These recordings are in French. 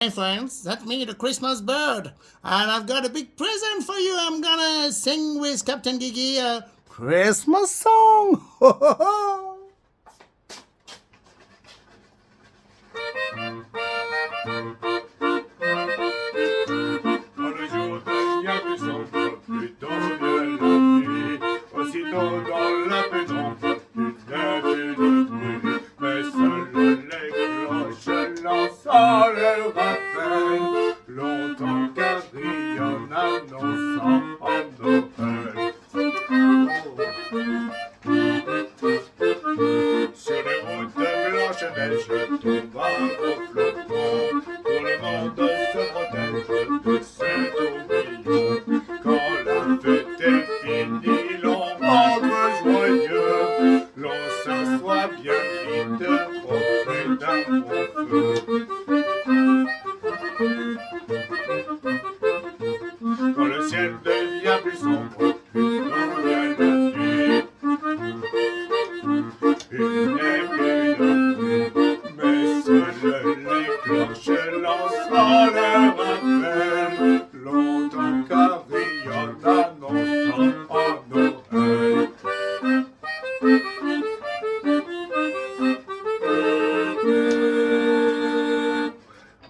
Hey friends, that's me, the Christmas bird, and I've got a big present for you. I'm gonna sing with Captain Gigi a Christmas song. Ho ho ho! Quand le jour devient plus sombre, plus tôt vient la nuit. Aussitôt dans la pénombre, une nuit. Mais seules les cloches lançant leur rappel, longtemps carillonnent annonçant en Noël. Sur les routes blanches neige tombe un gros flocon. Pour le monde se protège de cet tourbillon. Quand la fête est finie, l'on rentre joyeux. L'on s'assoit bien vite auprès d'un bon feu. Quand le ciel devient plus sombre, plus tôt vient la nuit. Une nuit, mais seules les cloches lancent leur appel, longtemps carillonnent annonçant en Noël.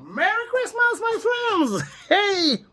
Merry Christmas, my friends! Hey,